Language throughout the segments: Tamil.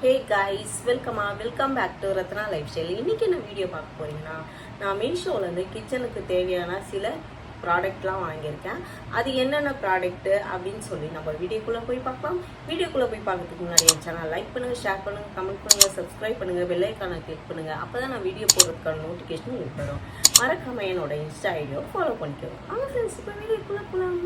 Hey guys, welcome back to Ratna lifestyle. இன்றைக்கி என்ன வீடியோ பார்க்க போகிறீங்கன்னா, நான் மீஷோலேருந்து கிச்சனுக்கு தேவையான சில ப்ராடக்ட்லாம் வாங்கியிருக்கேன். அது என்னென்ன ப்ராடக்ட்டு அப்படின்னு சொல்லி நம்ம வீடியோக்குள்ளே போய் பார்க்கலாம். வீடியோக்குள்ளே போய் பார்க்கறதுக்கு முன்னாடி என் சேனல் லைக் பண்ணுங்கள், ஷேர் பண்ணுங்கள், கமெண்ட் பண்ணுங்கள், சப்ஸ்கிரைப் பண்ணுங்கள், பெல் ஐக்கானை கிளிக் பண்ணுங்கள். அப்போ தான் நான் வீடியோ போடுறதுக்கான நோட்டிஃபிகேஷன் உங்களுக்கு வரும். மறக்காமல் என்னோட இன்ஸ்டா ஐடியோ ஃபாலோ பண்ணிக்கிறோம். அவங்க ஃப்ரெண்ட்ஸ் இப்போ வீடியோக்குள்ளே போகலாம்.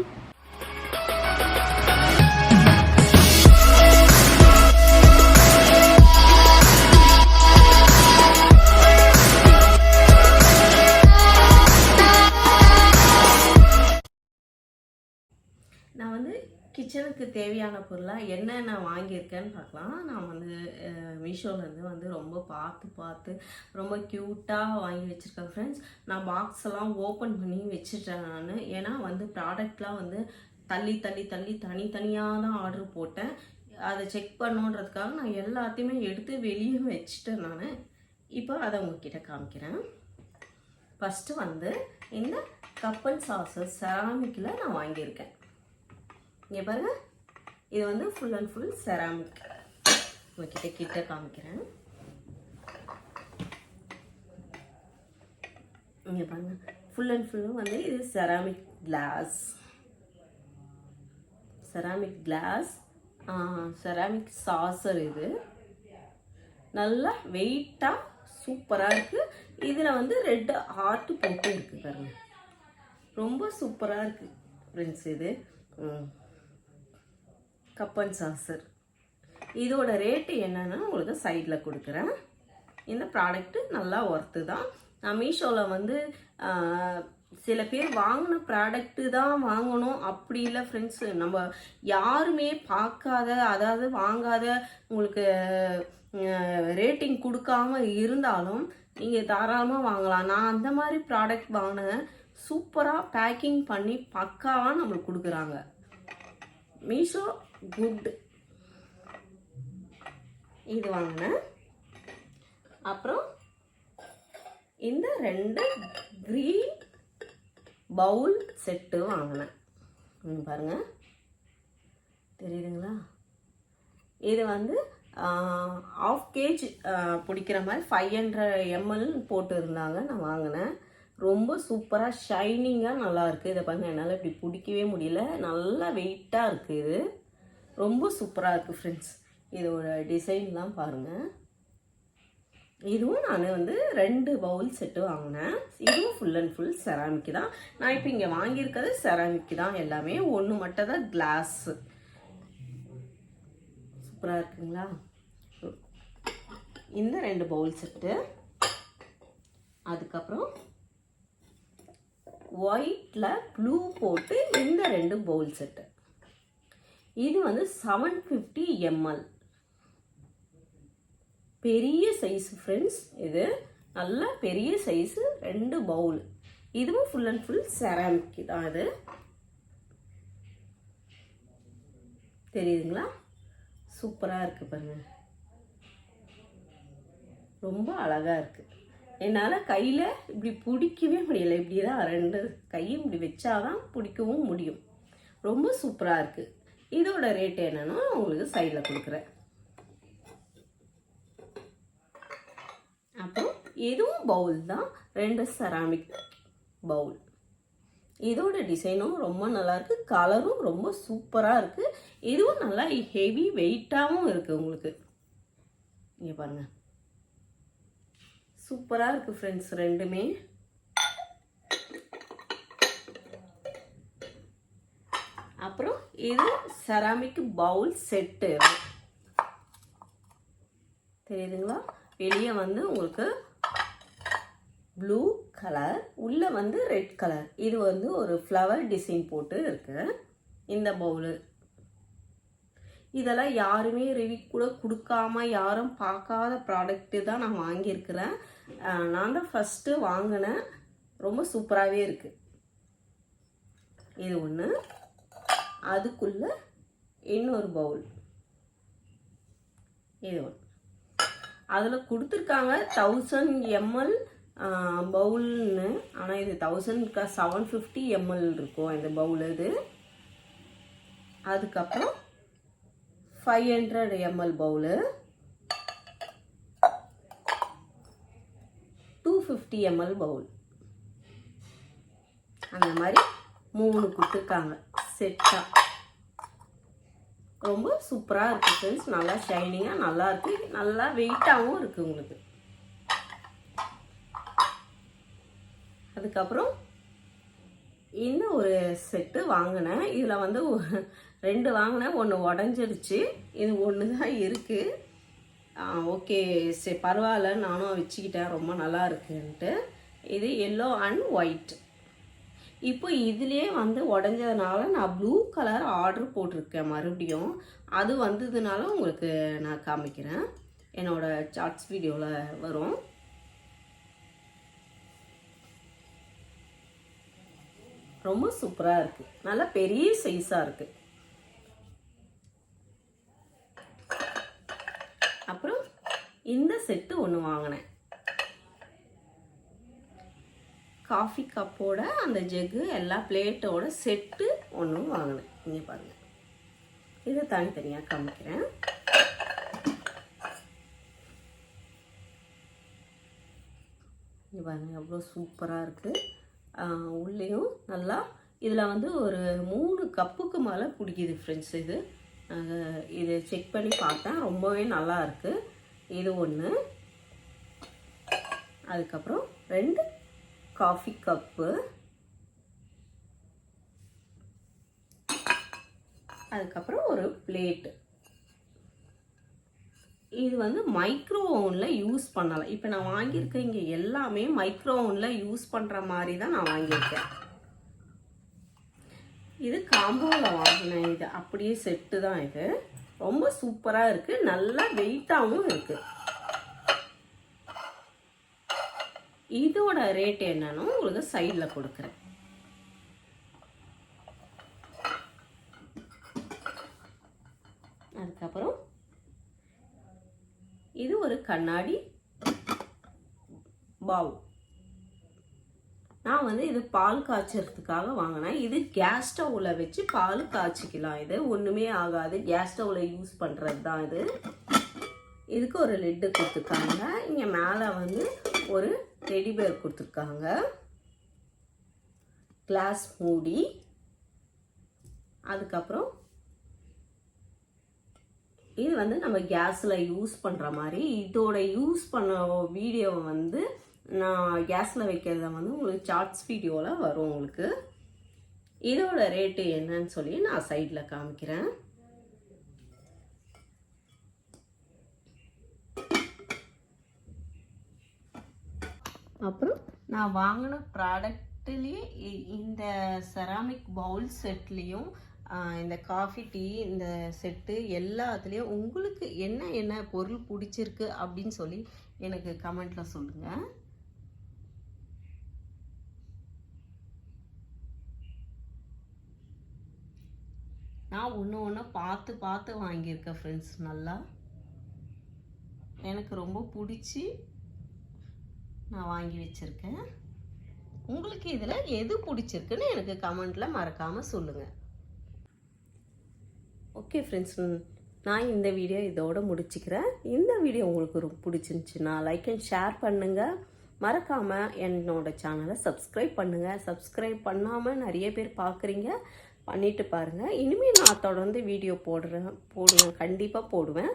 நான் வந்து கிச்சனுக்கு தேவையான பொருளாக என்னென்ன வாங்கியிருக்கேன்னு பார்க்கலாம். நான் வந்து மீஷோலேருந்து வந்து ரொம்ப பார்த்து ரொம்ப க்யூட்டாக வாங்கி வச்சுருக்கேன் ஃப்ரெண்ட்ஸ். நான் பாக்ஸ் எல்லாம் ஓப்பன் பண்ணி வச்சுட்டேன் நான். ஏன்னா வந்து ப்ராடக்ட்லாம் வந்து தனித்தனியாக தான் ஆர்டர் போட்டேன். அதை செக் பண்ணுன்றதுக்காக நான் எல்லாத்தையுமே எடுத்து வெளியே வச்சுட்டேன் நான். இப்போ அதை உங்ககிட்ட காமிக்கிறேன். ஃபஸ்ட்டு வந்து இந்த கப் அண்ட் சாசர் செராமிக்கில் நான் வாங்கியிருக்கேன். இங்கே பாருங்க, இது வந்து ஃபுல் அண்ட் ஃபுல் செராமிக். உங்ககிட்ட கிட்ட காமிக்கிறேன். இங்கே பாருங்க, ஃபுல் அண்ட் ஃபுல்லும் வந்து இது செராமிக் செராமிக் சாசர். இது நல்லா வெயிட்டாக சூப்பராக இருக்குது. இதில் வந்து ரெட் ஹார்ட் போட்டு இருக்குது பாருங்க, ரொம்ப சூப்பராக இருக்குது ஃப்ரெண்ட்ஸ். இது கப் அண்ட் சாசர். இதோட ரேட்டு என்னன்னா உங்களுக்கு சைடில் கொடுக்குறேன். இந்த ப்ராடக்ட்டு நல்லா ஒர்த்து தான். நான் மீஷோவில் வந்து சில பேர் வாங்கின ப்ராடக்ட்டு தான் வாங்கணும் அப்படி இல்லை ஃப்ரெண்ட்ஸ். நம்ம யாருமே பார்க்காத, அதாவது வாங்காத, உங்களுக்கு ரேட்டிங் கொடுக்காம இருந்தாலும் நீங்கள் தாராளமாக வாங்கலாம். நான் அந்த மாதிரி ப்ராடக்ட் வாங்கினேன். சூப்பராக பேக்கிங் பண்ணி பக்காவாக நம்மளுக்கு கொடுக்குறாங்க. மீஷோ குட். இது வாங்கினேன். அப்புறம் இந்த 2 கிரீன் பவுல் செட்டு வாங்கினேன். பாருங்க, தெரியுதுங்களா? இது வந்து 1/2 kg பிடிக்கிற மாதிரி 500 ml போட்டு இருந்தாங்க. நான் வாங்கினேன். ரொம்ப சூப்பராக ஷைனிங்காக நல்லாயிருக்கு. இதை பாருங்கள், என்னால் இப்படி பிடிக்கவே முடியல. நல்லா வெயிட்டாக இருக்குது. இது ரொம்ப சூப்பராக இருக்குது ஃப்ரெண்ட்ஸ். இதோட டிசைன்லாம் பாருங்கள். இதுவும் நான் வந்து 2 பவுல் செட்டு வாங்கினேன். இதுவும் ஃபுல் அண்ட் ஃபுல் செராமிக் தான். நான் இப்போ இங்கே வாங்கியிருக்கிறது செராமிக் தான். எல்லாமே ஒன்று மட்டும் தான் கிளாஸு. சூப்பராக இருக்குங்களா? இந்த 2 பவுல் செட்டு. அதுக்கப்புறம் ஒயிட்டில் ப்ளூ போட்டு இந்த 2 பவுல் செட்டு. இது வந்து 750 ml பெரிய சைஸ் ஃப்ரெண்ட்ஸ். இது நல்ல பெரிய சைஸு 2 பவுல். இதுவும் ஃபுல் அண்ட் ஃபுல் செராமிக் தான். இது தெரியுதுங்களா? சூப்பராக இருக்குது பாருங்க, ரொம்ப அழகாக இருக்குது. என்னால் கையில் இப்படி பிடிக்கவே முடியலை. இப்படி தான் 2 கையும் இப்படி வச்சாதான் பிடிக்கவும் முடியும். ரொம்ப சூப்பராக இருக்குது. இதோட ரேட் என்னன்னா உங்களுக்கு சைடில் கொடுக்குறேன். அப்புறம் இதுவும் பவுல் தான், 2 செராமிக் பவுல். இதோட டிசைனும் ரொம்ப நல்லாயிருக்கு. கலரும் ரொம்ப சூப்பராக இருக்குது. இதுவும் நல்லா ஹெவி வெயிட்டாகவும் இருக்குது உங்களுக்கு. இங்கே பாருங்கள், சூப்பராக இருக்குது ஃப்ரெண்ட்ஸ் ரெண்டுமே. அப்புறம் இது செராமிக் பவுல் செட்டு. தெரியுதுங்களா? வெளியே வந்து உங்களுக்கு ப்ளூ கலர், உள்ளே வந்து ரெட் கலர். இது வந்து ஒரு ஃப்ளவர் டிசைன் போட்டு இருக்கு இந்த பவுலு. இதெல்லாம் யாருமே ரிவ்யூ கூட கொடுக்காம, யாரும் பார்க்காத ப்ராடக்ட்டு தான் நான் வாங்கியிருக்கிறேன். நான் தான் ஃபஸ்ட்டு வாங்கினேன். ரொம்ப சூப்பராகவே இருக்குது. இது ஒன்று. அதுக்குள்ள இன்னொரு பவுல். இது ஒன்று. அதில் கொடுத்துருக்காங்க 1000 ml பவுல்னு. ஆனால் இது 750 ml இருக்கும் இந்த பவுல். இது அதுக்கப்புறம் 500 ml பவுலு. 250 ml பவுல். அந்த மாதிரி 3 கொடுத்துருக்காங்க செட்டாக. ரொம்ப சூப்பராக இருக்குது ஃப்ரெண்ட்ஸ். நல்லா ஷைனிங்காக நல்லா இருக்குது, நல்லா வெயிட்டாகவும் இருக்குது உங்களுக்கு. அதுக்கப்புறம் இந்த ஒரு செட்டு வாங்கினேன். இதில் வந்து 2 வாங்கினேன், 1 உடஞ்சிடுச்சு, இது 1 தான் இருக்குது. ஓகே சரி பரவாயில்ல, நானும் வச்சுக்கிட்டேன், ரொம்ப நல்லா இருக்குன்ட்டு. இது எல்லோ அண்ட் ஒயிட். இப்போ இதுலேயே வந்து உடஞ்சதுனால நான் ப்ளூ கலர் ஆர்டர் போட்டிருக்கேன் மறுபடியும். அது வந்ததுனால உங்களுக்கு நான் காமிக்கிறேன், என்னோடய சார்ட்ஸ் வீடியோவில் வரும். ரொம்ப சூப்பராக இருக்குது, நல்லா பெரிய சைஸாக இருக்குது. அப்புறம் இந்த செட்டு ஒன்று வாங்கினேன், காஃபி கப்போட அந்த ஜெக்கு எல்லா பிளேட்டோட செட்டு ஒன்று வாங்கினேன். இங்கே பாருங்கள், இதை தனித்தனியாக காமிக்கிறேன். இங்கே பாருங்கள் எவ்வளோ சூப்பராக இருக்குது. உள்ளேயும் நல்லா இதில் வந்து ஒரு 3 கப்புக்கு மேலே பிடிக்குது ஃப்ரெண்ட்ஸ். இது செக் பண்ணி பார்த்தேன், ரொம்பவே நல்லா இருக்குது. இது ஒன்று. அதுக்கப்புறம் 2 காஃபி கப்பு, அதுக்கப்புறம் ஒரு பிளேட்டு. இது வந்து மைக்ரோ ஓவனில் யூஸ் பண்ணலாம். இப்போ நான் வாங்கியிருக்கேன் இங்கே எல்லாமே மைக்ரோ ஓவனில் யூஸ் பண்ணுற மாதிரி தான் நான் வாங்கியிருக்கேன். இது காம்போவில் வாங்கினேன், இது அப்படியே செட்டு தான். இது ரொம்ப சூப்பராக இருக்குது, நல்லா வெயிட்டாகவும் இருக்குது. இதோட ரேட் என்னன்னு உங்களுக்கு சைடில் கொடுக்குறேன். அதுக்கப்புறம் இது ஒரு கண்ணாடி பவுல். நான் வந்து இது பால் காய்ச்சறதுக்காக வாங்கினேன். இது கேஸ் ஸ்டவ்வில் வச்சு பால் காய்ச்சிக்கலாம். இது ஒன்றுமே ஆகாது, கேஸ் ஸ்டவ்வில் யூஸ் பண்ணுறது தான் இது. இதுக்கு ஒரு லிட்டு கொடுத்துருக்காங்க. இங்கே மேலே வந்து ஒரு டெடி பேர் கொடுத்துருக்காங்க, கிளாஸ் மூடி. அதுக்கப்புறம் இது வந்து நம்ம கேஸில் யூஸ் பண்ணுற மாதிரி. இதோட யூஸ் பண்ண வீடியோவை வந்து நான் கேஸில் வைக்கிறத வந்து உங்களுக்கு சார்ட்ஸ் வீடியோவில் வரும் உங்களுக்கு. இதோட ரேட்டு என்னன்னு சொல்லி நான் சைடில் காமிக்கிறேன். அப்புறம் நான் வாங்கின ப்ராடக்ட்லேயே இந்த செராமிக் பவுல் செட்லேயும் இந்த காஃபி டீ இந்த செட்டு எல்லாத்துலேயும் உங்களுக்கு என்ன பொருள் பிடிச்சிருக்கு அப்படின்னு சொல்லி எனக்கு கமெண்ட்டில் சொல்லுங்கள். நான் ஒன்று பார்த்து வாங்கியிருக்கேன் ஃப்ரெண்ட்ஸ். நல்லா எனக்கு ரொம்ப பிடிச்சி நான் வாங்கி வச்சுருக்கேன். உங்களுக்கு இதில் எது பிடிச்சிருக்குன்னு எனக்கு கமெண்ட்டில் மறக்காமல் சொல்லுங்கள். ஓகே ஃப்ரெண்ட்ஸ், நான் இந்த வீடியோ இதோட முடிச்சுக்கிறேன். இந்த வீடியோ உங்களுக்கு ரொம்ப பிடிச்சிருந்துச்சுன்னா லைக் அண்ட் ஷேர் பண்ணுங்கள். மறக்காமல் என்னோட சேனலை சப்ஸ்கிரைப் பண்ணுங்கள். சப்ஸ்கிரைப் பண்ணாமல் நிறைய பேர் பார்க்குறீங்க, பண்ணிவிட்டு பாருங்கள். இனிமேல் நான் தொடர்ந்து வீடியோ போடுவேன், கண்டிப்பாக போடுவேன்.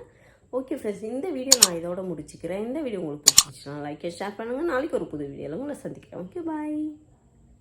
ஓகே ஃப்ரெண்ட்ஸ், இந்த வீடியோ நான் இதோட முடிச்சுக்கிறேன். இந்த வீடியோ உங்களுக்கு பிடிச்சிச்சுன்னா லைக் அண்ட் ஷேர் பண்ணுங்கள். நாளைக்கு ஒரு புது வீடியோவில் உங்களை சந்திக்கிறேன். Okay bye.